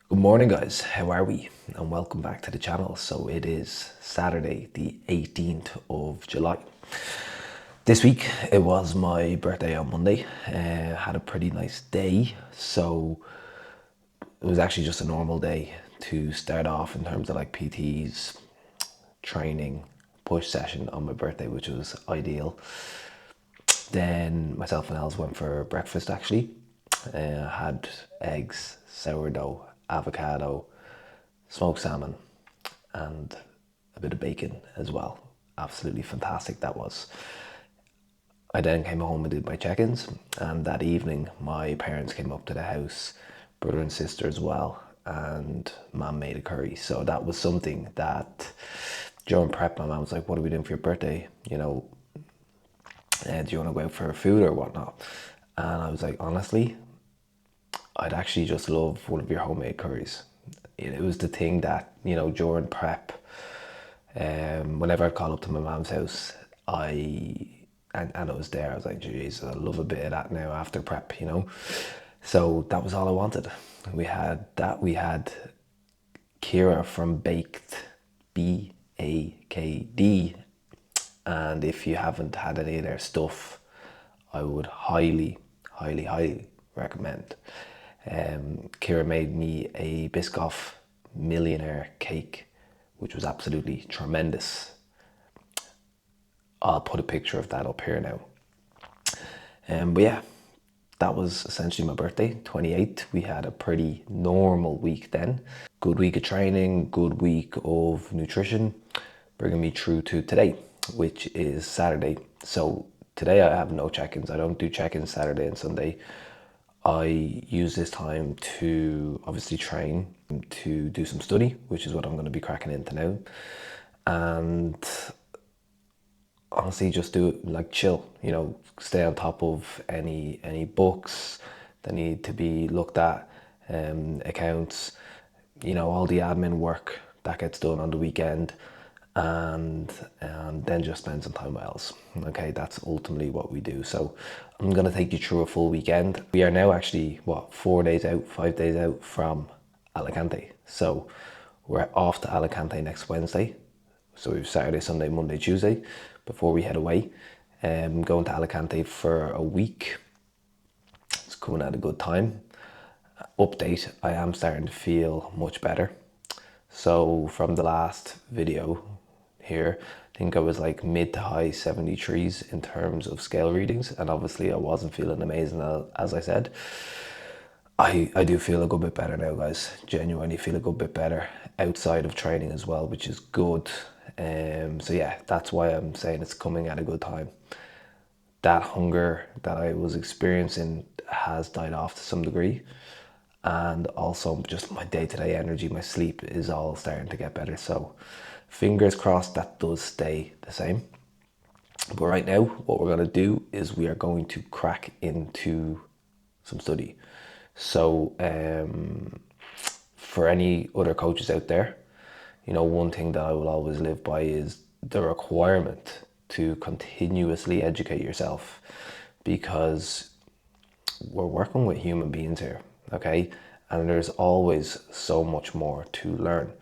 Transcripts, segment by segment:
Good morning, guys. How are we? And welcome back to the channel. So it is Saturday, the 18th of July. This week it was my birthday on Monday. Had a pretty nice day. So it was actually just a normal day to start off in terms of like PTs, training, push session on my birthday, which was ideal. Then myself and Els went for breakfast actually. Had eggs, sourdough, avocado, smoked salmon, and a bit of bacon as well. Absolutely fantastic that was. I then came home and did my check-ins, and that evening my parents came up to the house, brother and sister as well, and mum made a curry. So that was something that during prep my mum was like, what are we doing for your birthday? Do you want to go out for food or whatnot? And I was like, honestly, I'd actually just love one of your homemade curries. It was the thing that, during prep, whenever I'd call up to my mum's house, and it was there, I was like, geez, I love a bit of that now after prep. So that was all I wanted. We had that, we had Kira from Baked, Bakd. And if you haven't had any of their stuff, I would highly, highly, highly recommend. Kira made me a Biscoff millionaire cake, which was absolutely tremendous. I'll put a picture of that up here now. But yeah, that was essentially my birthday, 28th. We had a pretty normal week then. Good week of training, good week of nutrition, bringing me through to today, which is Saturday. So today I have no check-ins. I don't do check-ins Saturday and Sunday. I use this time to obviously train, to do some study, which is what I'm going to be cracking into now. And honestly just do it like chill, stay on top of any books that need to be looked at, accounts, all the admin work that gets done on the weekend, and then just spend some time with Els. Okay, that's ultimately what we do. So I'm going to take you through a full weekend. We are now actually 4 days out, 5 days out from Alicante. So we're off to Alicante next Wednesday. So we've Saturday, Sunday, Monday, Tuesday before we head away. Going to Alicante for a week. It's coming at a good time. Update, I am starting to feel much better. So from the last video here, I think I was like mid to high 73s in terms of scale readings. And obviously I wasn't feeling amazing as I said. I do feel a good bit better now, guys. Genuinely feel a good bit better outside of training as well, which is good. So yeah, that's why I'm saying it's coming at a good time. That hunger that I was experiencing has died off to some degree. And also just my day-to-day energy, my sleep is all starting to get better. So fingers crossed that does stay the same. But right now, what we're going to do is we are going to crack into some study. So for any other coaches out there, one thing that I will always live by is the requirement to continuously educate yourself, because we're working with human beings here, okay? And there's always so much more to learn.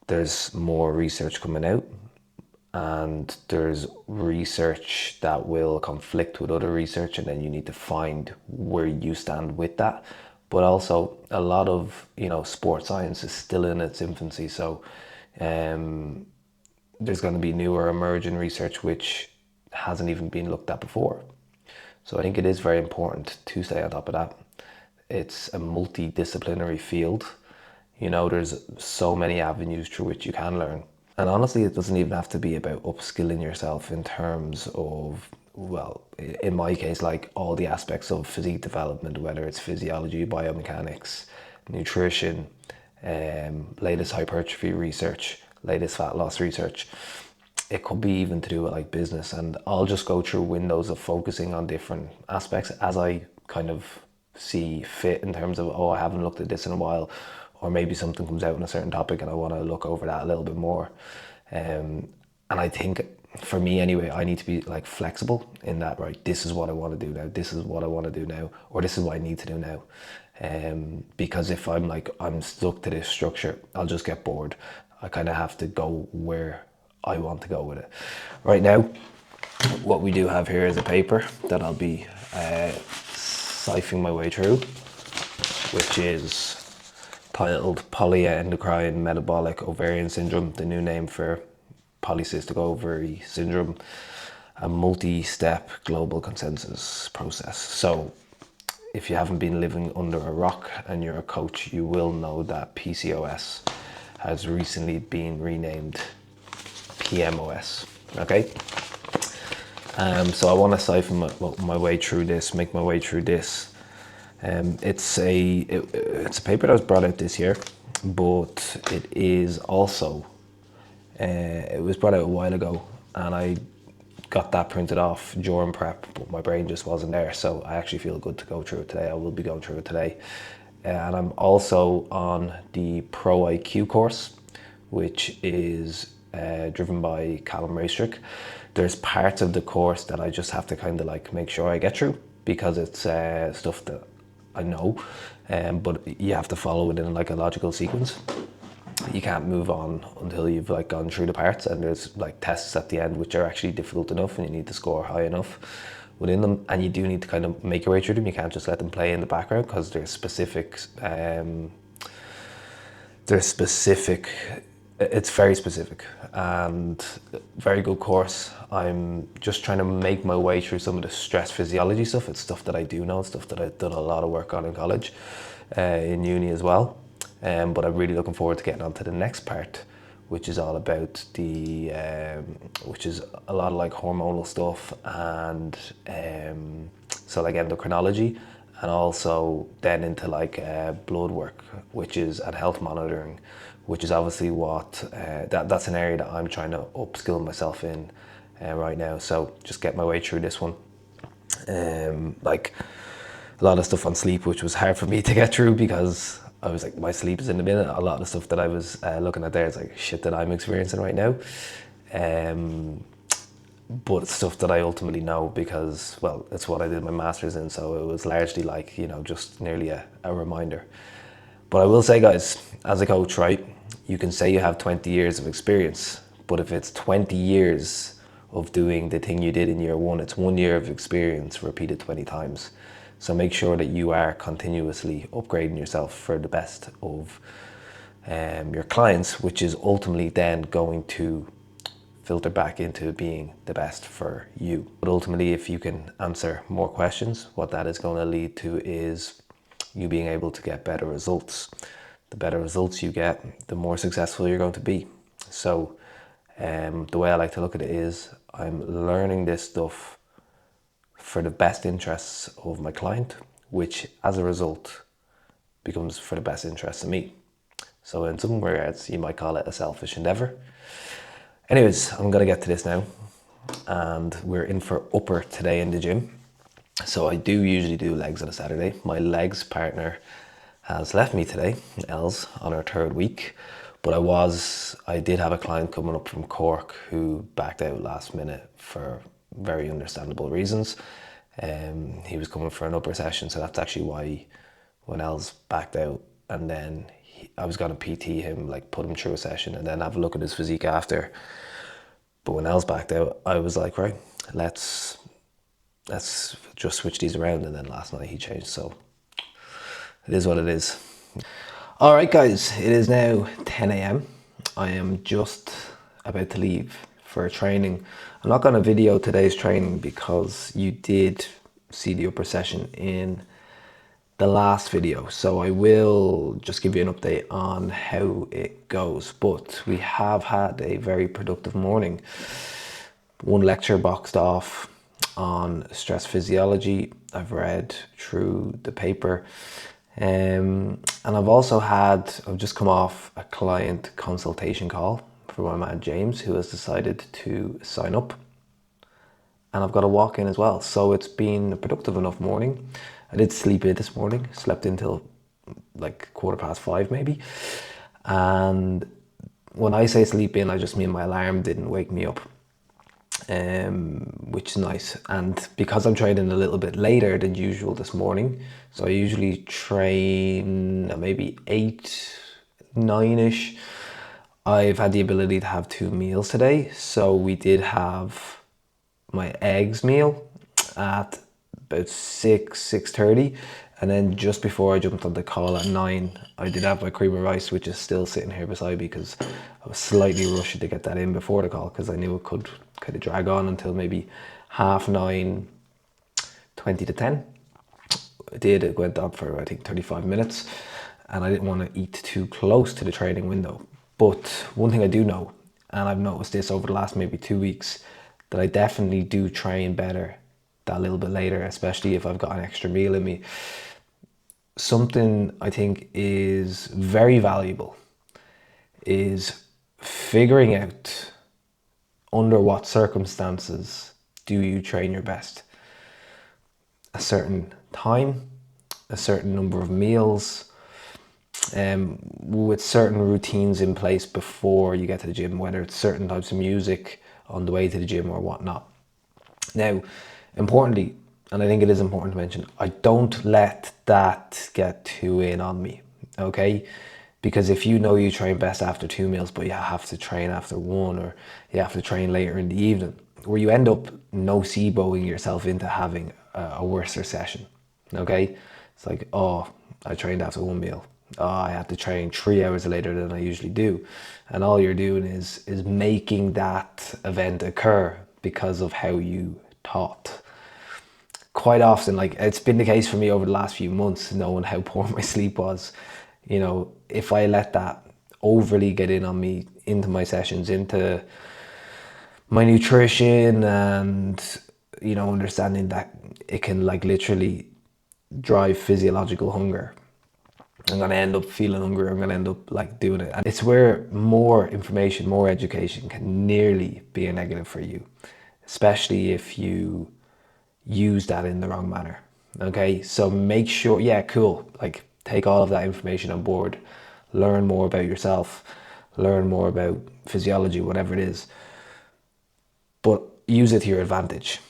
There's more research coming out, and there's research that will conflict with other research, and then you need to find where you stand with that. But also a lot of sports science is still in its infancy, so there's going to be newer emerging research which hasn't even been looked at before. So I think it is very important to stay on top of that. It's a multidisciplinary field. There's so many avenues through which you can learn. And honestly, it doesn't even have to be about upskilling yourself in terms of, well, in my case, like all the aspects of physique development, whether it's physiology, biomechanics, nutrition, latest hypertrophy research, latest fat loss research. It could be even to do with like business, and I'll just go through windows of focusing on different aspects as I kind of see fit, in terms of, I haven't looked at this in a while, or maybe something comes out on a certain topic and I want to look over that a little bit more. And I think for me anyway, I need to be like flexible in that, right? This is what I want to do now. This is what I want to do now, or this is what I need to do now. Because if I'm stuck to this structure, I'll just get bored. I kind of have to go where I want to go with it. Right now, what we do have here is a paper that I'll be siphoning my way through, which is titled Polyendocrine Metabolic Ovarian Syndrome, the new name for polycystic ovary syndrome, a multi-step global consensus process. So if you haven't been living under a rock and you're a coach, you will know that PCOS has recently been renamed PMOS. Okay. So I want to siphon my way through this, make my way through this. It's a paper that was brought out this year, but it is also it was brought out a while ago, and I got that printed off during prep, but my brain just wasn't there. So I actually feel good to go through it today. I will be going through it today, and I'm also on the Pro IQ course, which is driven by Callum Raystrick. There's parts of the course that I just have to kind of like make sure I get through, because it's stuff that I know, but you have to follow it in like a logical sequence. You can't move on until you've like gone through the parts, and there's like tests at the end which are actually difficult enough, and you need to score high enough within them, and you do need to kind of make your way through them. You can't just let them play in the background, because there's specific it's very specific and very good course. I'm just trying to make my way through some of the stress physiology stuff. It's stuff that I do know, stuff that I've done a lot of work on in college, in uni as well. But I'm really looking forward to getting on to the next part, which is all about which is a lot of like hormonal stuff, and so like endocrinology, and also then into like blood work, which is and health monitoring, which is obviously what that's an area that I'm trying to upskill myself in right now. So just get my way through this one. Like a lot of stuff on sleep, which was hard for me to get through, because I was like, my sleep is in the minute. A lot of the stuff that I was looking at there is like shit that I'm experiencing right now. But it's stuff that I ultimately know because, well, it's what I did my master's in. So it was largely like, just nearly a reminder. But I will say, guys, as a coach, right, you can say you have 20 years of experience, but if it's 20 years of doing the thing you did in year one, it's 1 year of experience repeated 20 times. So make sure that you are continuously upgrading yourself for the best of your clients, which is ultimately then going to filter back into being the best for you. But ultimately, if you can answer more questions, what that is going to lead to is you being able to get better results. The better results you get, the more successful you're going to be. So the way I like to look at it is I'm learning this stuff for the best interests of my client, which as a result becomes for the best interests of me. So in some regards, you might call it a selfish endeavor. Anyways, I'm gonna get to this now, and we're in for upper today in the gym. So I do usually do legs on a Saturday. My legs partner has left me today, Els, on her third week. But I did have a client coming up from Cork who backed out last minute for very understandable reasons. He was coming for an upper session, so that's actually why when Els backed out, and then I was gonna PT him, like put him through a session and then have a look at his physique after. But when Els backed out, I was like, right, let's just switch these around. And then last night he changed, so it is what it is. All right, guys, it is now 10 a.m. I am just about to leave for training. I'm not going to video today's training because you did see the upper session in the last video. So I will just give you an update on how it goes. But we have had a very productive morning. One lecture boxed off on stress physiology. I've read through the paper. And I've just come off a client consultation call for my man James, who has decided to sign up. And I've got a walk in as well. So it's been a productive enough morning. I did sleep in this morning, slept until like 5:15 maybe. And when I say sleep in, I just mean my alarm didn't wake me up. which is nice. And because I'm training a little bit later than usual this morning, so I usually train at maybe 8, 9-ish. I've had the ability to have 2 meals today. So we did have my eggs meal at about 6:30, and then just before I jumped on the call at 9, I did have my cream of rice, which is still sitting here beside me because I was slightly rushing to get that in before the call because I knew it could kind of drag on until maybe 9:30, 20 to 10. It went on for I think 35 minutes, and I didn't want to eat too close to the training window. But one thing I do know, and I've noticed this over the last maybe 2 weeks, that I definitely do train better that little bit later, especially if I've got an extra meal in me. Something I think is very valuable is figuring out under what circumstances do you train your best. A certain time, a certain number of meals, with certain routines in place before you get to the gym, whether it's certain types of music on the way to the gym or whatnot. Now, importantly, and I think it is important to mention, I don't let that get too in on me, okay? Because if you know you train best after 2 meals, but you have to train after 1, or you have to train later in the evening, where you end up noceboing yourself into having a worser session, okay? It's like, oh, I trained after 1 meal. Oh, I have to train 3 hours later than I usually do. And all you're doing is making that event occur because of how you taught. Quite often, like it's been the case for me over the last few months, knowing how poor my sleep was. You know, if I let that overly get in on me into my sessions, into my nutrition, and understanding that it can like literally drive physiological hunger, I'm gonna end up feeling hungry. I'm gonna end up like doing it. And it's where more information, more education can nearly be a negative for you, especially if you use that in the wrong manner. Okay, so make sure, yeah, cool. Like take all of that information on board, learn more about yourself, learn more about physiology, whatever it is, but use it to your advantage.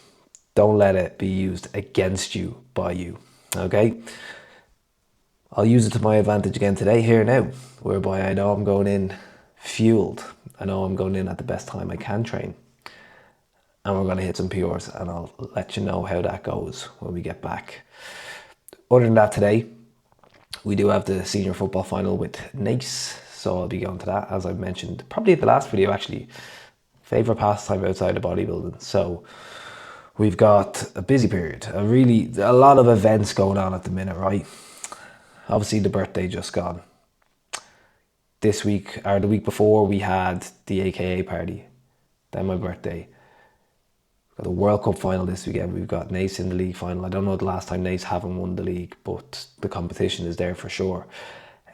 Don't let it be used against you by you. Okay. I'll use it to my advantage again today, here now, whereby I know I'm going in fueled. I know I'm going in at the best time I can train. And we're going to hit some PRs, and I'll let you know how that goes when we get back. Other than that, today, we do have the senior football final with Nace. So I'll be going to that, as I mentioned, probably the last video actually. Favourite pastime outside of bodybuilding. So we've got a busy period, a lot of events going on at the minute, right? Obviously, the birthday just gone. This week, or the week before, we had the AKA party. Then my birthday. We've got the World Cup final this weekend. We've got Nace in the league final. I don't know the last time Nace haven't won the league, but the competition is there for sure.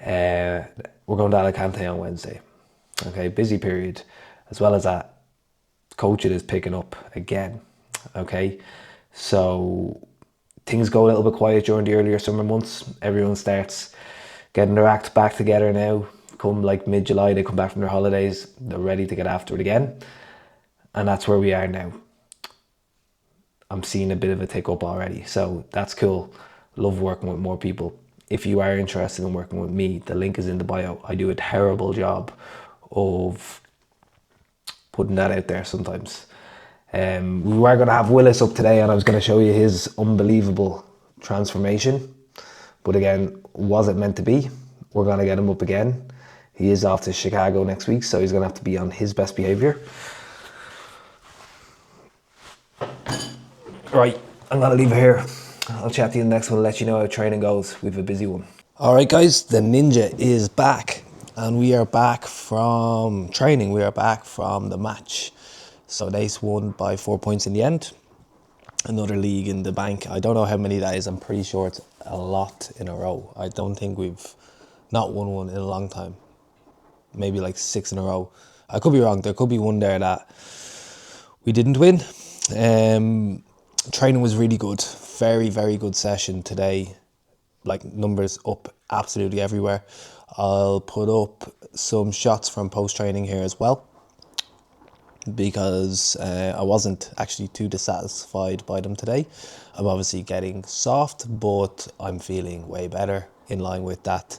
We're going to Alicante on Wednesday. Okay, busy period. As well as that, coaching is picking up again. Okay, so things go a little bit quiet during the earlier summer months. Everyone starts getting their act back together now. Come like mid-July, they come back from their holidays. They're ready to get after it again. And that's where we are now. I'm seeing a bit of a tick up already. So that's cool. Love working with more people. If you are interested in working with me, the link is in the bio. I do a terrible job of putting that out there sometimes. We were going to have Willis up today, and I was going to show you his unbelievable transformation. But again, was it meant to be? We're going to get him up again. He is off to Chicago next week, so he's going to have to be on his best behaviour. Right, I'm going to leave it here. I'll chat to you in the next one and let you know how training goes. We have a busy one. All right, guys, the Ninja is back, and we are back from training. We are back from the match. So Nace won by 4 points in the end. Another league in the bank. I don't know how many that is. I'm pretty sure it's a lot in a row. I don't think we've not won one in a long time. Maybe like 6 in a row. I could be wrong. There could be one there that we didn't win. Training was really good. Very, very good session today. Like numbers up absolutely everywhere. I'll put up some shots from post-training here as well. because I wasn't actually too dissatisfied by them today. I'm obviously getting soft, but I'm feeling way better in line with that.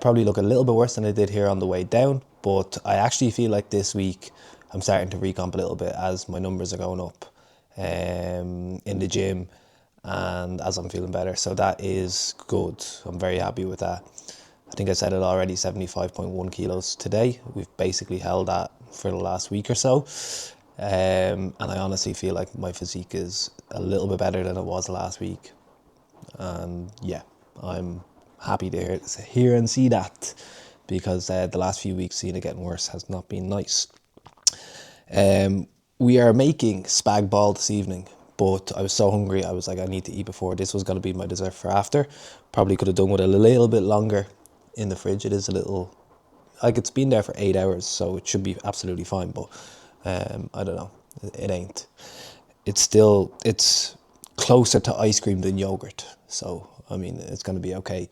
Probably look a little bit worse than I did here on the way down, but I actually feel like this week I'm starting to recomp a little bit as my numbers are going up in the gym and as I'm feeling better. So that is good. I'm very happy with that. I think I said it already, 75.1 kilos today. We've basically held that for the last week or so. And I honestly feel like my physique is a little bit better than it was last week. And yeah, I'm happy to hear and see that, because the last few weeks seeing it getting worse has not been nice. We are making spag bol this evening, but I was so hungry, I was like, I need to eat before. This was going to be my dessert for after. Probably could have done with a little bit longer in the fridge. It is a little, like, it's been there for 8 hours, so it should be absolutely fine, but I don't know, it ain't. It's closer to ice cream than yogurt, so I mean, it's going to be okay.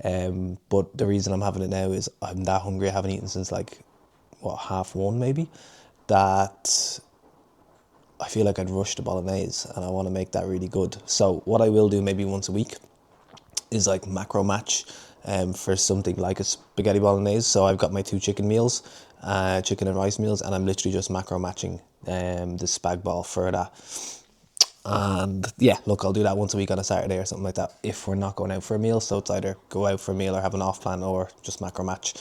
But the reason I'm having it now is I'm that hungry. I haven't eaten since like, what, 1:30 maybe, that I feel like I'd rush the bolognese and I want to make that really good. So what I will do maybe once a week is like macro match for something like a spaghetti bolognese. So I've got my 2 chicken meals, chicken and rice meals, and I'm literally just macro matching the spag bol for that. And yeah, look, I'll do that once a week on a Saturday or something like that if we're not going out for a meal. So it's either go out for a meal or have an off plan or just macro match.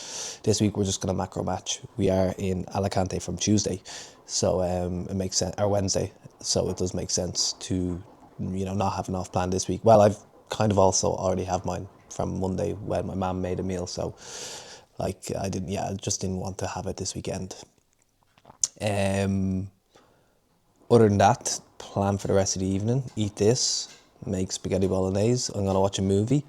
This week we're just going to macro match. We are in Alicante from Tuesday, so it makes sense, or Wednesday. So it does make sense to, not have an off plan this week. Well, I've kind of also already have mine from Monday when my mum made a meal. So like I just didn't want to have it this weekend. Other than that, plan for the rest of the evening, eat this, make spaghetti bolognese. I'm going to watch a movie.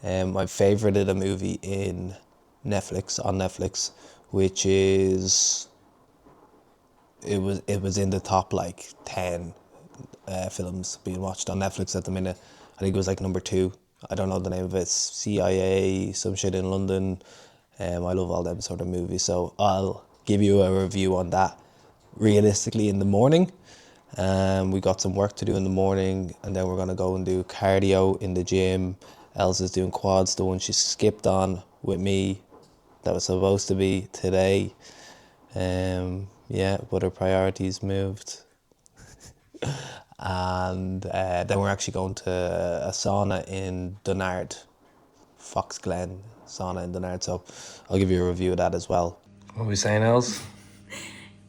I've favorited a movie on Netflix, which is, it was in the top like 10 films being watched on Netflix at the minute. I think it was like number 2. I don't know the name of it. CIA, some shit in London. I love all them sort of movies, so I'll give you a review on that realistically in the morning. We got some work to do in the morning, and then we're gonna go and do cardio in the gym. Elsa's doing quads, the one she skipped on with me. That was supposed to be today. Yeah, but her priorities moved. And then we're actually going to a sauna in Dunard, Fox Glen sauna in Dunard. So I'll give you a review of that as well. What are we saying, Els?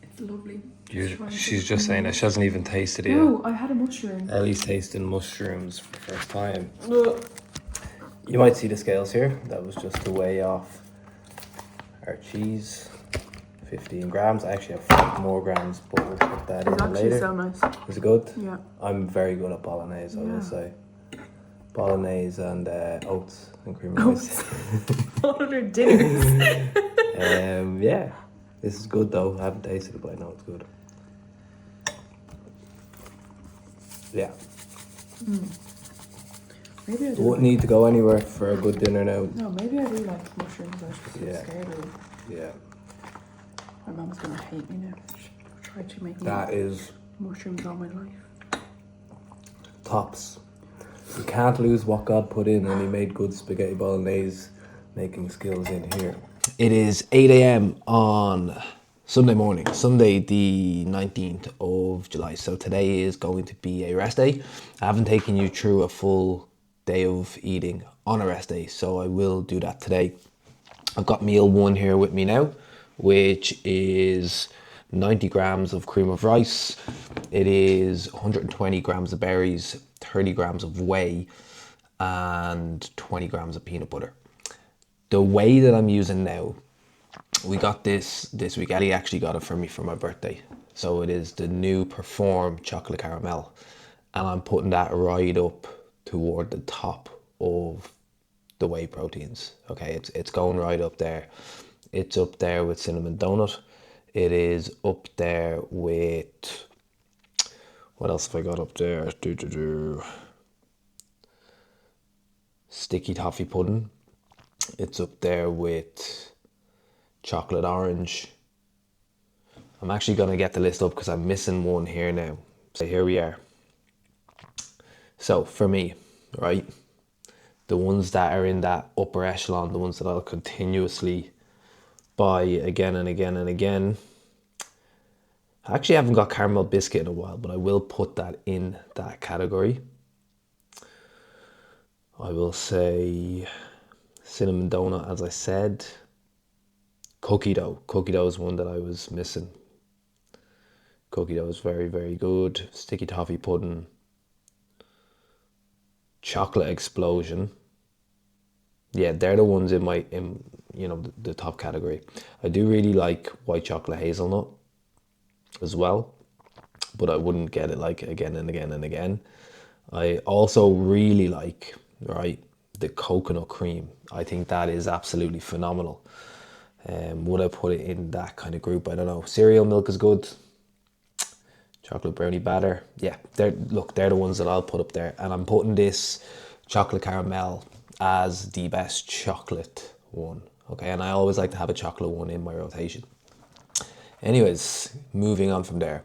It's lovely. She's just saying that she hasn't even tasted it yet. No, I had a mushroom. Ellie's tasting mushrooms for the first time. You might see the scales here. That was just to weigh off our cheese. 15 grams. I actually have 5 more grams, but we'll put that in It's actually later. so nice. Is it good? Yeah. I'm very good at bolognese, I will Yeah. say. Bolognese and oats and cream rice. What other dinners? Yeah. This is good though. I haven't tasted it, but I know it's good. Yeah. Maybe I do. Wouldn't need to go anywhere for a good dinner now. No, maybe I do like mushrooms. I was just Yeah. scared of them. Yeah. My mom's gonna hate me now. She tried to make me That is mushrooms all my life. tops. You can't lose what God put in, and He made good spaghetti bolognese making skills in here. It is 8 a.m. on Sunday morning, Sunday the 19th of July. So today is going to be a rest day. I haven't taken you through a full day of eating on a rest day, so I will do that today. I've got meal 1 here with me now, which is 90 grams of cream of rice. It is 120 grams of berries, 30 grams of whey, and 20 grams of peanut butter. The whey that I'm using now, we got this week. Ellie actually got it for me for my birthday. So it is the new Perform chocolate caramel. And I'm putting that right up toward the top of the whey proteins. Okay, it's going right up there. It's up there with cinnamon donut. It is up there with, what else have I got up there? Sticky toffee pudding. It's up there with chocolate orange. I'm actually going to get the list up because I'm missing one here now. So here we are. So for me, right, the ones that are in that upper echelon, the ones that I'll continuously buy again and again and again. I actually haven't got caramel biscuit in a while, but I will put that in that category. I will say cinnamon donut, as I said. Cookie dough. Cookie dough is one that I was missing. Cookie dough is very, very good. Sticky toffee pudding. Chocolate explosion. Yeah, they're the ones in my, the top category. I do really like white chocolate hazelnut as well, but I wouldn't get it like again and again and again. I also really like, right, the coconut cream. I think that is absolutely phenomenal. Would I put it in that kind of group? I don't know. Cereal milk is good. Chocolate brownie batter. Yeah, they're the ones that I'll put up there. And I'm putting this chocolate caramel as the best chocolate one. Okay, and I always like to have a chocolate one in my rotation. Anyways, moving on from there.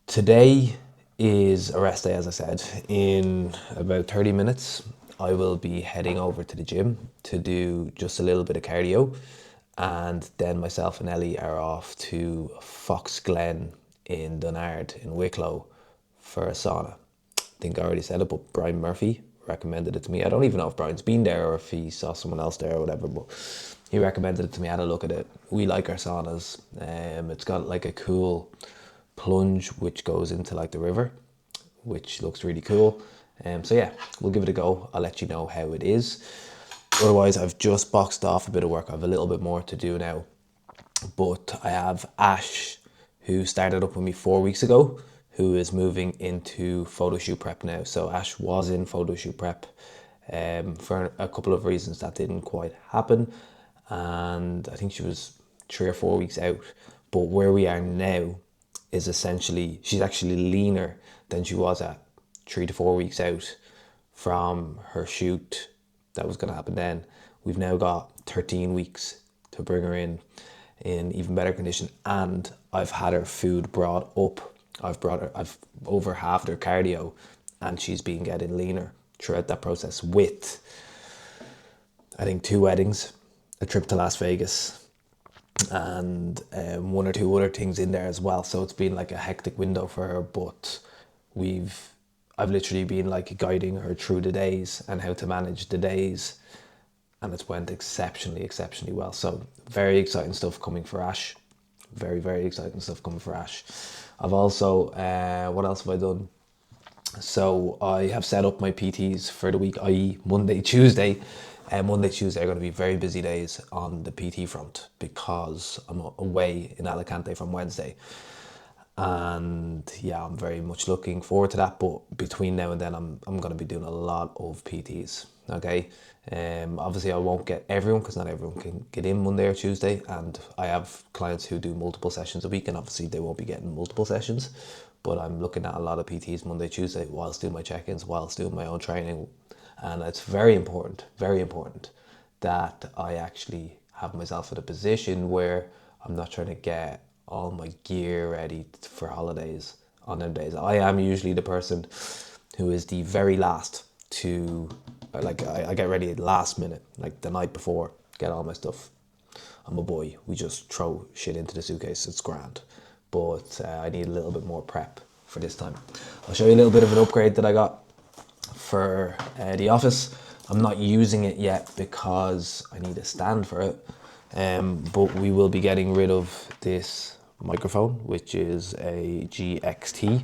Today is a rest day, as I said. In about 30 minutes, I will be heading over to the gym to do just a little bit of cardio. And then myself and Ellie are off to Fox Glen in Dunard in Wicklow for a sauna. I think I already said it, but Brian Murphy recommended it to me. I don't even know if Brian's been there or if he saw someone else there or whatever, but he recommended it to me. I had a look at it. We like our saunas. It's got like a cool plunge which goes into like the river, which looks really cool. So yeah, we'll give it a go. I'll let you know how it is. Otherwise, I've just boxed off a bit of work. I have a little bit more to do now. But I have Ash, who started up with me 4 weeks ago, who is moving into photo shoot prep now. So Ash was in photo shoot prep for a couple of reasons that didn't quite happen. And I think she was 3 or 4 weeks out. But where we are now is essentially, she's actually leaner than she was at 3 to 4 weeks out from her shoot that was going to happen then. We've now got 13 weeks to bring her in even better condition, and I've had her food brought up. I've over halved her cardio, and she's been getting leaner throughout that process with, I think, 2 weddings, a trip to Las Vegas, and 1 or 2 other things in there as well. So it's been like a hectic window for her, but I've literally been like guiding her through the days and how to manage the days, and it's went exceptionally well. So very exciting stuff coming for Ash. Very, very exciting stuff coming for Ash. I've also, what else have I done? So I have set up my PTs for the week, i.e. Monday, Tuesday. Monday, Tuesday are going to be very busy days on the PT front because I'm away in Alicante from Wednesday. And yeah, I'm very much looking forward to that. But between now and then, I'm going to be doing a lot of PTs. Okay. Obviously, I won't get everyone because not everyone can get in Monday or Tuesday. And I have clients who do multiple sessions a week, and obviously they won't be getting multiple sessions. But I'm looking at a lot of PTs Monday, Tuesday, whilst doing my check-ins, whilst doing my own training. And it's very important that I actually have myself in a position where I'm not trying to get all my gear ready for holidays on them days. I am usually the person who is the very last to, like, I get ready at the last minute, like the night before, get all my stuff. I'm a boy. We just throw shit into the suitcase. It's grand. But I need a little bit more prep for this time. I'll show you a little bit of an upgrade that I got for the office. I'm not using it yet because I need a stand for it. But we will be getting rid of this microphone, which is a GXT.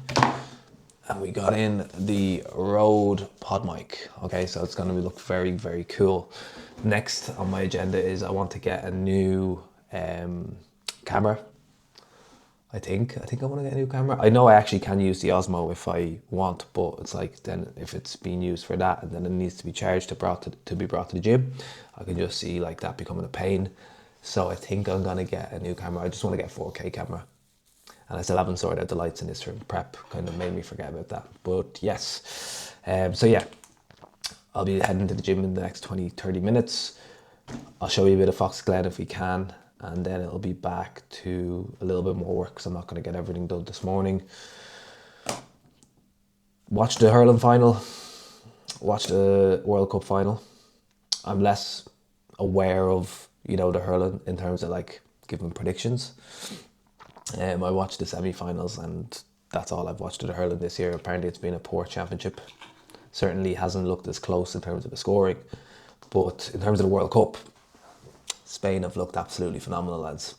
And we got in the Rode pod mic. Okay, so it's going to look very, very cool. Next on my agenda is I want to get a new camera. I think I want to get a new camera. I know I actually can use the Osmo if I want, but it's like then if it's being used for that and then it needs to be charged to be brought to the gym, I can just see like that becoming a pain. So I think I'm gonna get a new camera. I just want to get a 4K camera, and I still haven't sorted out the lights in this room. Prep kind of made me forget about that, but yes. So yeah, I'll be heading to the gym in the next 20-30 minutes. I'll show you a bit of Fox Glen if we can. and then it'll be back to a little bit more work because I'm not going to get everything done this morning. Watch the hurling final, watch the World Cup final. I'm less aware of, you know, the hurling in terms of like giving predictions. I watched the semi-finals and that's all I've watched of the hurling this year. Apparently it's been a poor championship. Certainly hasn't looked as close in terms of the scoring. But in terms of the World Cup, Spain have looked absolutely phenomenal, lads.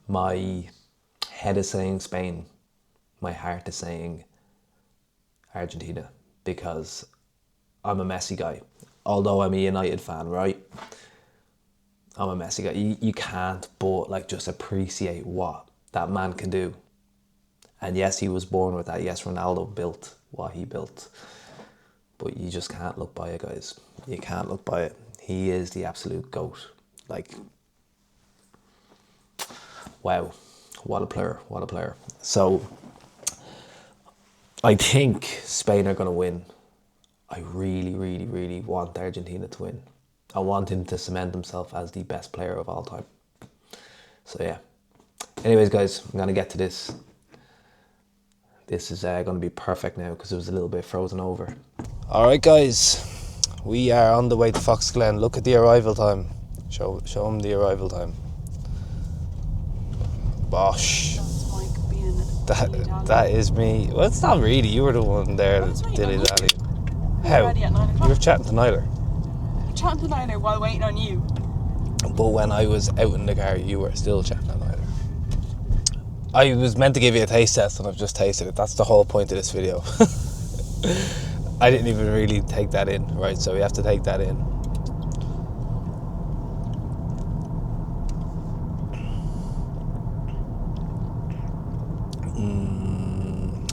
My head is saying Spain. My heart is saying Argentina, because I'm a Messi guy. Although I'm a United fan, right? I'm a Messi guy. You can't but like just appreciate what that man can do. And yes, he was born with that. Yes, Ronaldo built what he built. But you just can't look by it, guys. You can't look by it. He is the absolute GOAT. Like, wow. What a player. What a player. So, I think Spain are going to win. I really, really, really want Argentina to win. I want him to cement himself as the best player of all time. So, yeah. Anyways, guys, I'm going to get to this. This is going to be perfect now because it was a little bit frozen over. All right, guys, we are on the way to Fox Glen. Look at the arrival time. Show them the arrival time. Bosh. That's Mike being dilly-dally. That is me. Well, it's not really. You were the one there, That's right, dilly not dally. We How? were ready at 9 You o'clock. were chatting to Nyler. Chatting to Nina while waiting on you. But when I was out in the car, you were still chatting to Nyler. I was meant to give you a taste test and I've just tasted it. That's the whole point of this video. I didn't even really take that in, right? So we have to take that in.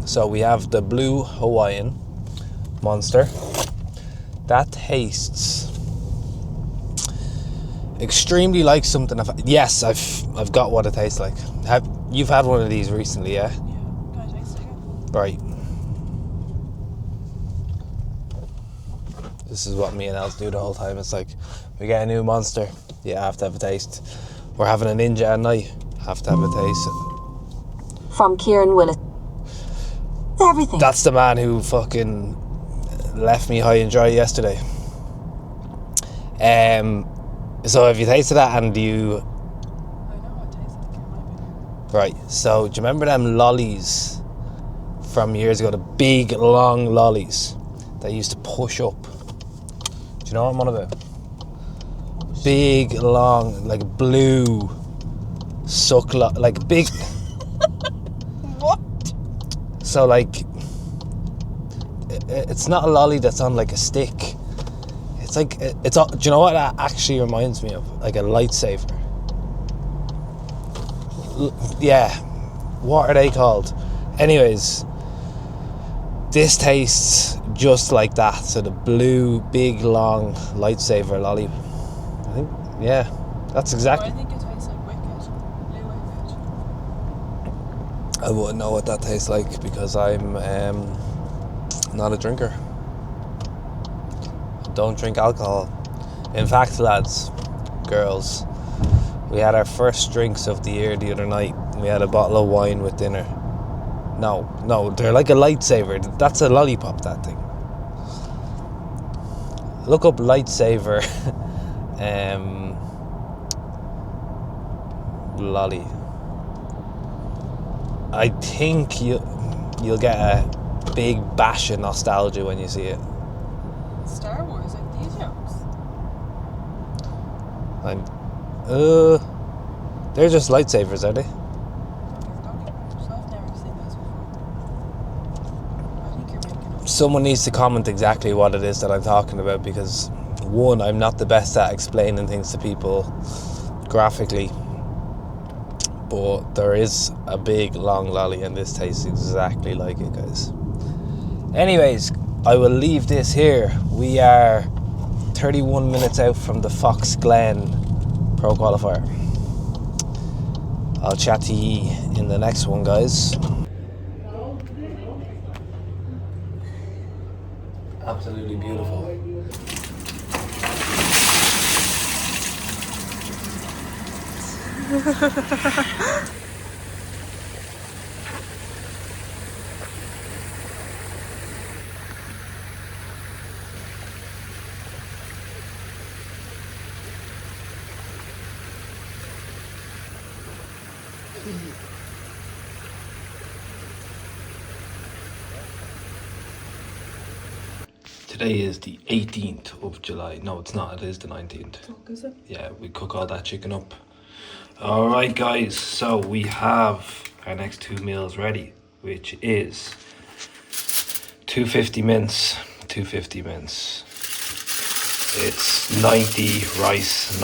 So we have the Blue Hawaiian Monster. That tastes extremely like something yes, I've got what it tastes like. You've had one of these recently, yeah? Yeah, can I taste it again? Right. This is what me and Els do the whole time. It's like, we get a new monster, yeah, I have to have a taste. We're having a ninja at night, have to have a taste. From Kieran Willis. Everything. That's the man who fucking left me high and dry yesterday. So have you tasted that and you... I know what it tastes like, in my opinion. Right, so do you remember them lollies from years ago? The big, long lollies that used to push up. Do you know what I'm on about? Big, long, like blue, like big... What? So like, it's not a lolly that's on like a stick. It's like, do you know what that actually reminds me of? Like a lightsaber. Yeah, what are they called? Anyways, this tastes just like that. So the blue, big, long lightsaber lolly. I think, yeah, that's exactly. I think it tastes like Wicked. Blue Wicked. I wouldn't know what that tastes like because I'm not a drinker. I don't drink alcohol. In fact, lads, girls, we had our first drinks of the year the other night. We had a bottle of wine with dinner. No, they're like a lightsaber. That's a lollipop, that thing. Look up lightsaber lolly. I think you'll get a big bash of nostalgia when you see it. Star Wars, like these jokes. They're just lightsabers, are they? I've never seen those before. I think you're making up. Someone needs to comment exactly what it is that I'm talking about because, one, I'm not the best at explaining things to people graphically, but there is a big long lolly and this tastes exactly like it, guys. Anyways, I will leave this here. We are 31 minutes out from the Fox Glen Pro Qualifier. I'll chat to ye in the next one, guys. Absolutely beautiful. Today is the 18th of July. No, it's not. It is the 19th. Is it? Yeah, we cook all that chicken up. All right, guys. So we have our next two meals ready, which is 250 mince. 250 mince. It's 90 rice.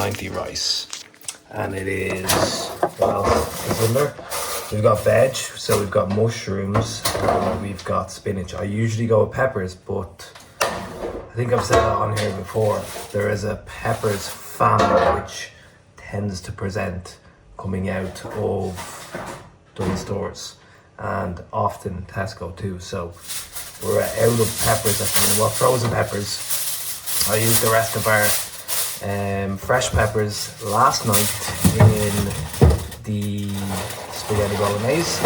And it is, what else is in there? We've got veg, so we've got mushrooms, and we've got spinach. I usually go with peppers, but I think I've said that on here before. There is a peppers famine which tends to present coming out of Dunnes Stores and often Tesco too. So we're out of peppers at the minute. Well, frozen peppers. I used the rest of our fresh peppers last night in the spaghetti bolognese.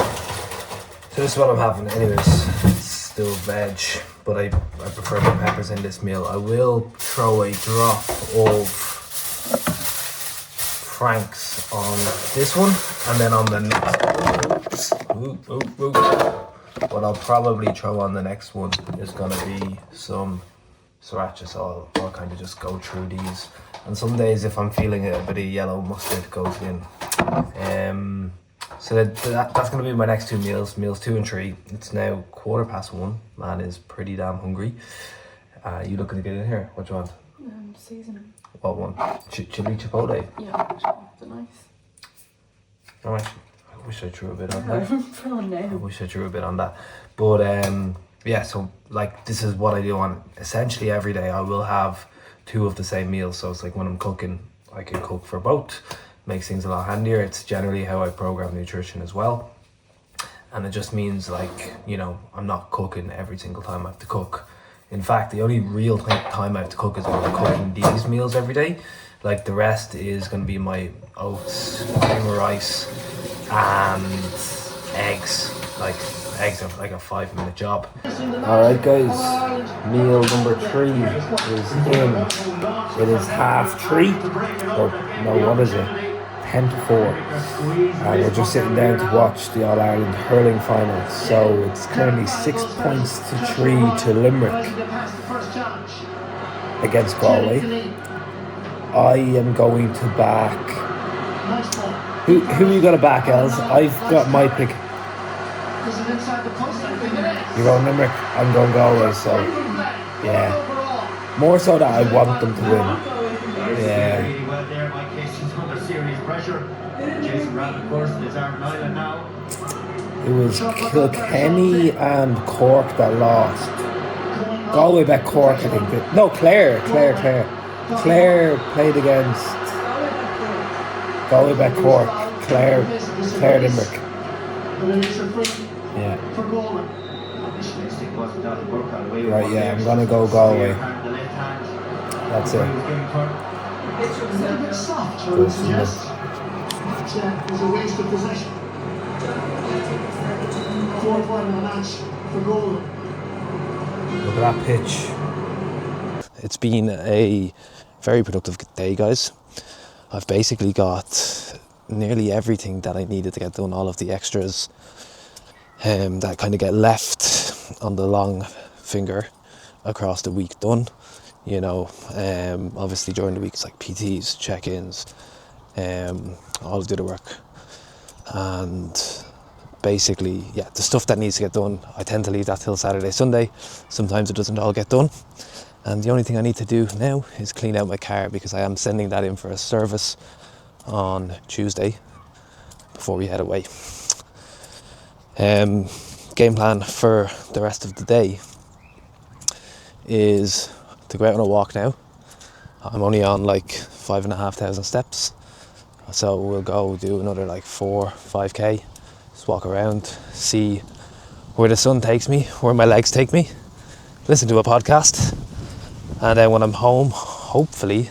So this is what I'm having. Anyways, it's still veg, but I prefer the peppers in this meal. I will throw a drop of Frank's on this one, and then on the next what I'll probably throw on the next one is gonna be some sriracha. So I'll kind of just go through these, and some days if I'm feeling a bit of yellow mustard goes in. So that's going to be my next two meals 2 and 3. It's now 1:15. Man is pretty damn hungry. You looking to get in here? What do you want? Seasoning. What one? Chili chipotle? Yeah, they're nice. Oh, actually, I wish I threw a bit on that. I No. wish I threw a bit on that. But yeah, so like this is what I do on essentially every day. I will have 2 of the same meals. So it's like when I'm cooking, I can cook for both. Makes things a lot handier. It's generally how I program nutrition as well. And it just means like, you know, I'm not cooking every single time I have to cook. In fact, the only real time I have to cook is when I'm cooking these meals every day. Like the rest is going to be my oats, cream of rice, and eggs. Like eggs are like a 5-minute job. All right, guys. Meal number 3 is in. It is 3:30. Or no, what is it? 10 to 4. And we're just sitting down to watch the All Ireland hurling final. So it's currently 6 points to 3 to Limerick against Galway. I am going to back. Who are you going to back, Els? I've got my pick. You're going Limerick, I'm going Galway, so yeah. More so that I want them to win. Yeah. It was Kilkenny and Cork that lost. Galway bet Cork, I think. No, Clare. Clare played against Galway bet Cork. Clare Limerick. Yeah. Right, yeah, I'm gonna go Galway. That's it. It was a waste of possession. 4-1 match for goal. Look at that pitch. It's been a very productive day, guys. I've basically got nearly everything that I needed to get done, all of the extras that kind of get left on the long finger across the week done. You know, obviously during the week it's like PTs, check-ins, all of the other work, and basically, yeah, the stuff that needs to get done, I tend to leave that till Saturday, Sunday. Sometimes it doesn't all get done, and the only thing I need to do now is clean out my car, because I am sending that in for a service on Tuesday before we head away. Game plan for the rest of the day is to go out on a walk now. I'm only on like 5,500 steps, so we'll go do another like 4-5k, just walk around, see where the sun takes me, where my legs take me, listen to a podcast, and then when I'm home, hopefully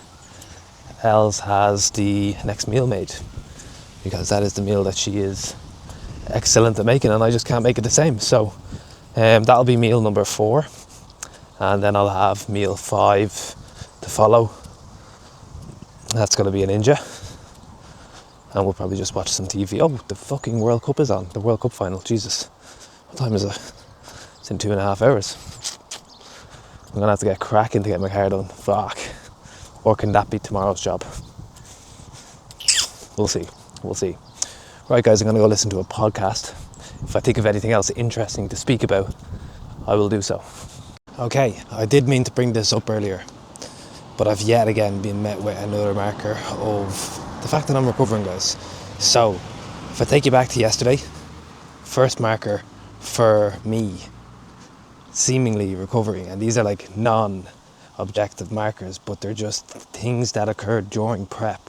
Els has the next meal made. because that is the meal that she is excellent at making, and I just can't make it the same. So that'll be meal number 4, and then I'll have meal 5 to follow. That's going to be a ninja, and we'll probably just watch some TV. Oh, the fucking World Cup is on, the World Cup final. Jesus, what time is it? It's in 2.5 hours. I'm gonna have to get cracking to get my car done. Fuck. Or can that be tomorrow's job? We'll see. Right, guys, I'm gonna go listen to a podcast. If I think of anything else interesting to speak about, I will do so. Okay, I did mean to bring this up earlier, but I've yet again been met with another marker of the fact that I'm recovering, guys. So, if I take you back to yesterday, first marker for me seemingly recovering, and these are like non-objective markers, but they're just things that occurred during prep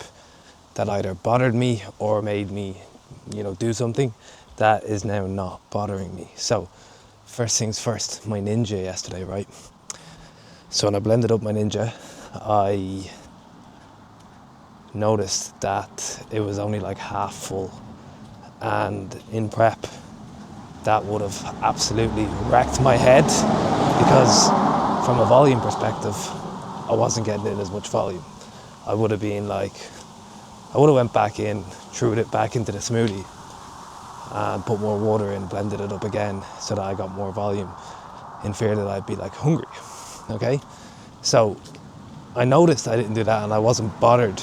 that either bothered me or made me, do something that is now not bothering me. So first things first, my ninja yesterday, right? So when I blended up my ninja, I noticed that it was only like half full, and in prep that would have absolutely wrecked my head, because from a volume perspective I wasn't getting in as much volume. I would have went back in, threw it back into the smoothie and put more water in, blended it up again so that I got more volume, in fear that I'd be like hungry. Okay, so I noticed I didn't do that, and I wasn't bothered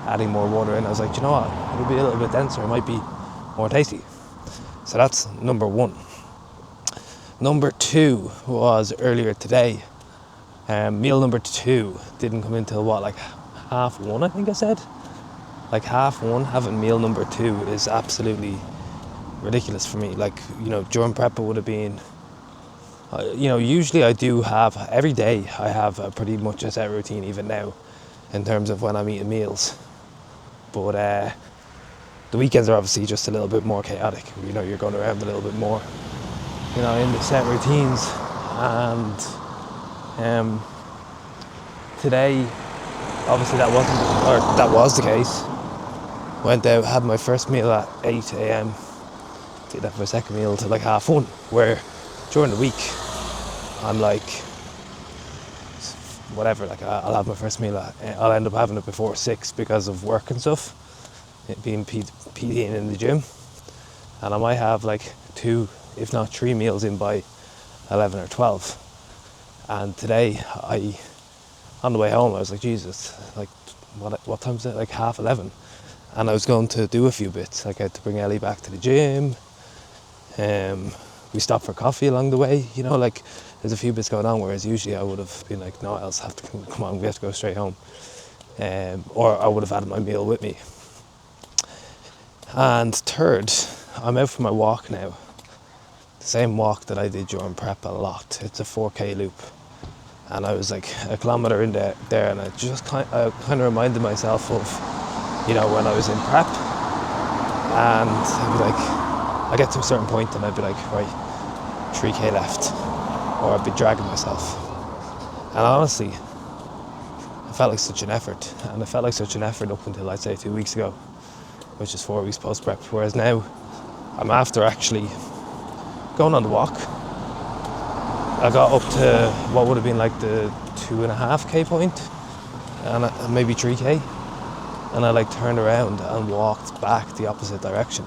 adding more water in. I was like, you know what, it'll be a little bit denser, it might be more tasty. So that's number 1. Number 2 was earlier today. Meal number 2 didn't come in till like 1:30, I think I said. Like 1:30, having meal number 2 is absolutely ridiculous for me. Like, during prep it would have been, usually I do have, every day I have a pretty much a set routine even now in terms of when I'm eating meals. But the weekends are obviously just a little bit more chaotic. You're going around a little bit more, in the set routines. And today, obviously that was the case. Went out, had my first meal at 8 a.m. Did that for my second meal till like 1:30, where during the week I'm like, whatever, like I'll have my first meal I'll end up having it before 6 because of work and stuff, it being PTing in the gym, and I might have like 2 if not 3 meals in by 11 or 12. And today on the way home I was like, Jesus, like what time is it, like 11:30, and I was going to do a few bits. Like I had to bring Ellie back to the gym, we stopped for coffee along the way, like there's a few bits going on, whereas usually I would have been like, no, I have to come on, we have to go straight home, or I would have had my meal with me. And third, I'm out for my walk now, the same walk that I did during prep a lot. It's a 4K loop, and I was like a kilometre in there, and I just kind of reminded myself of, when I was in prep, and I'd be like, I get to a certain point and I'd be like, right, 3K left, or I'd be dragging myself. And honestly, it felt like such an effort, and it felt like such an effort up until I'd say 2 weeks ago, which is 4 weeks post prep, whereas now I'm after actually going on the walk. I got up to what would have been like the 2.5K point, and maybe 3K, and I turned around and walked back the opposite direction,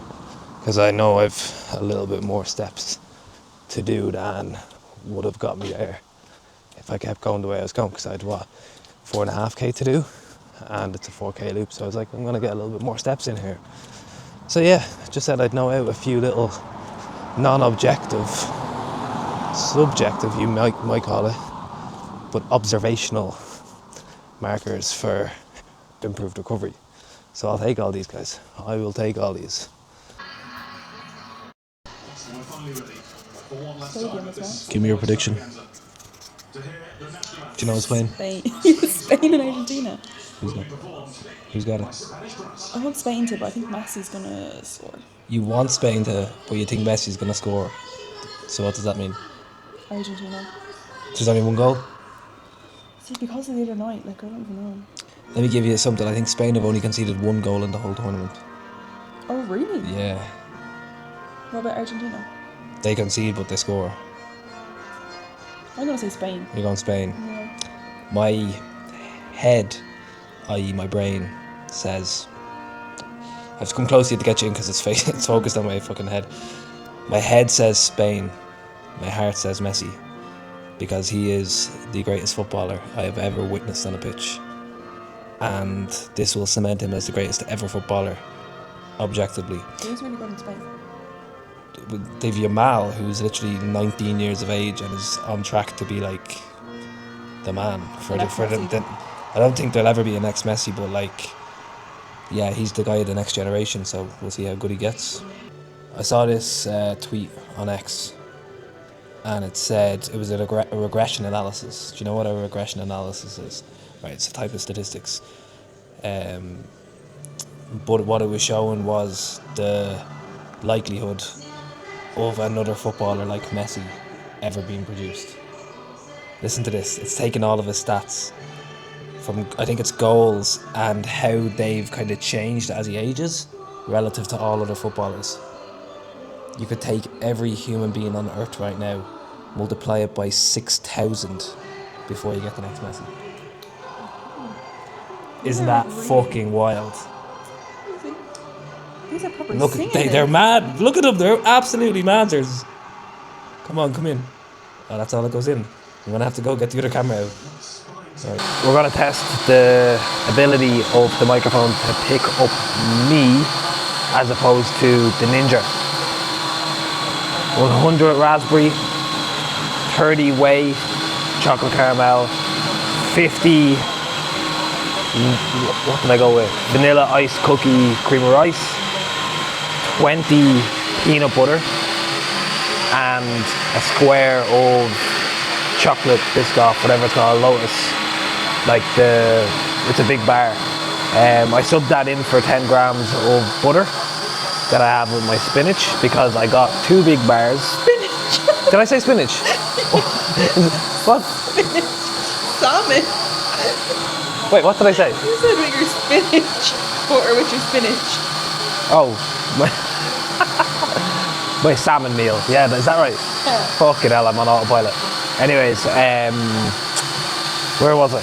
because I know I've a little bit more steps to do than would have got me there if I kept going the way I was going, because I had 4.5K to do, and it's a 4K loop, so I was like, I'm going to get a little bit more steps in here. So yeah, just said I'd know out a few little non-objective, subjective you might call it, but observational markers for improved recovery. So I'll take all these, guys. I will take all these. Stadium as well. Give me your prediction. Do you know Spain? Spain and Argentina. Who's got it? I want Spain to, but I think Messi's gonna score. You want Spain to, but you think Messi's going to score. So what does that mean? Argentina. There's only one goal? See, because of the other night, I don't even know. Let me give you something. I think Spain have only conceded one goal in the whole tournament. Oh, really? Yeah. What about Argentina? They concede, but they score. I'm going to say Spain. You're going Spain. Yeah. My head, i.e. my brain, says... I have to come close to you to get you in because it's focused on my fucking head. My head says Spain. My heart says Messi. Because he is the greatest footballer I have ever witnessed on a pitch. And this will cement him as the greatest ever footballer, objectively. Who's really good in Spain? They've Yamal, who's literally 19 years of age and is on track to be like the man for next Messi. I don't think there'll ever be a next Messi, but like, yeah, he's the guy of the next generation, so we'll see how good he gets. I saw this tweet on X, and it said it was a regression analysis. Do you know what a regression analysis is? Right, it's a type of statistics. But what it was showing was the likelihood of another footballer like Messi ever being produced. Listen to this. It's taken all of his stats from, I think it's goals and how they've kind of changed as he ages relative to all other footballers. You could take every human being on earth right now, multiply it by 6,000 before you get the next Messi. Isn't that fucking wild? These are probably Look, singing they're it. mad. Look at them. They're absolutely mad. Come on, come in. Oh, that's all that goes in. I'm going to have to go get the other camera out. Sorry. We're going to test the ability of the microphone to pick up me as opposed to the Ninja. 100 raspberry, 30 whey, chocolate caramel, 50, what did I go with? Vanilla ice cookie cream of rice, 20 peanut butter, and a square of chocolate Biscoff, whatever it's called, Lotus. It's a big bar. I subbed that in for 10 grams of butter that I have with my spinach because I got 2 big bars. Spinach! Did I say spinach? What? Spinach. Salmon. Wait, what did I say? You said with your spinach. Or with your spinach. Oh, my salmon meal. Yeah, is that right? Yeah. Fucking hell, I'm on autopilot. Anyways, where was I?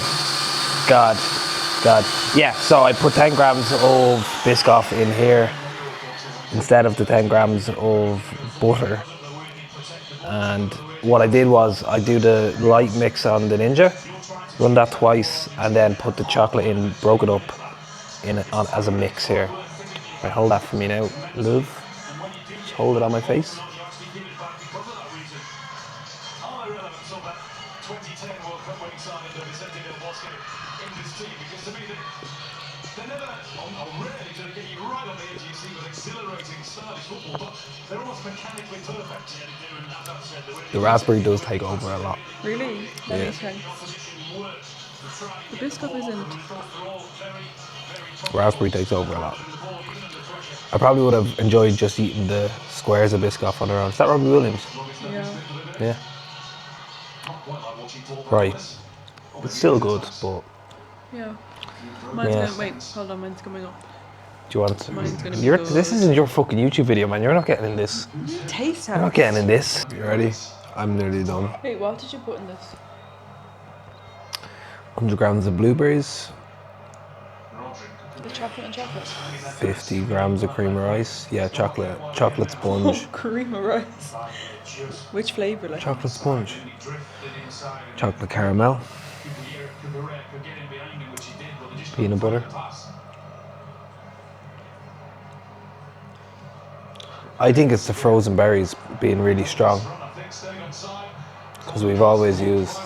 God. Yeah, so I put 10 grams of Biscoff in here instead of the 10 grams of butter. And what I did was I do the light mix on the Ninja, run that twice, and then put the chocolate in, broke it up as a mix here. Right, hold that for me now, Lou. Just hold it on my face. The raspberry does take over a lot. Really? Yeah. The Biscoff isn't. Raspberry takes over a lot. I probably would have enjoyed just eating the squares of Biscoff on their own. Is that Robbie Williams? Yeah. Yeah. Right. It's still good, but Yeah. Mine's Yeah. gonna, wait, hold on, mine's coming up. do you want Mine's gonna be good. This isn't your fucking YouTube video, man. You're not getting in this. Taste You're not getting in this. You ready? I'm nearly done. Wait, what did you put in this? 100 grams of blueberries, The chocolate and chocolate. 50 grams of cream of rice. Yeah, chocolate sponge. Cream of rice. Which flavour, like? Chocolate sponge. Chocolate caramel. Peanut butter. I think it's the frozen berries being really strong because we've always used.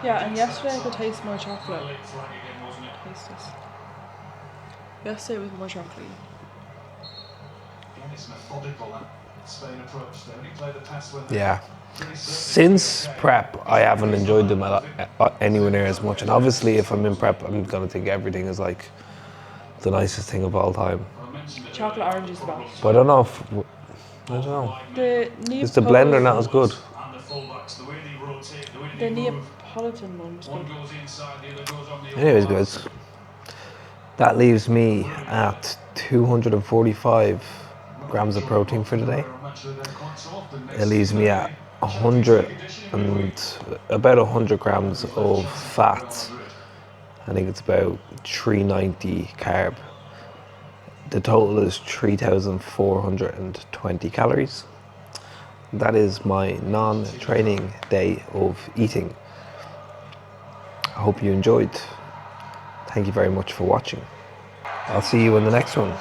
Yeah, and yesterday I could taste more chocolate. Taste this. Yesterday was more chocolatey. Yeah. Since prep, I haven't enjoyed them anywhere near as much. And obviously, if I'm in prep, I'm gonna think everything is like the nicest thing of all time. Chocolate orange is the best. But I don't know if The is the blender not as good. The Neapolitan one was good. Anyways, guys, That leaves me at 245 grams of protein for the day. It leaves me at 100 and about 100 grams of fat. I think it's about 390 carb. The total is 3,420 calories. That is my non-training day of eating. I hope you enjoyed. Thank you very much for watching. I'll see you in the next one.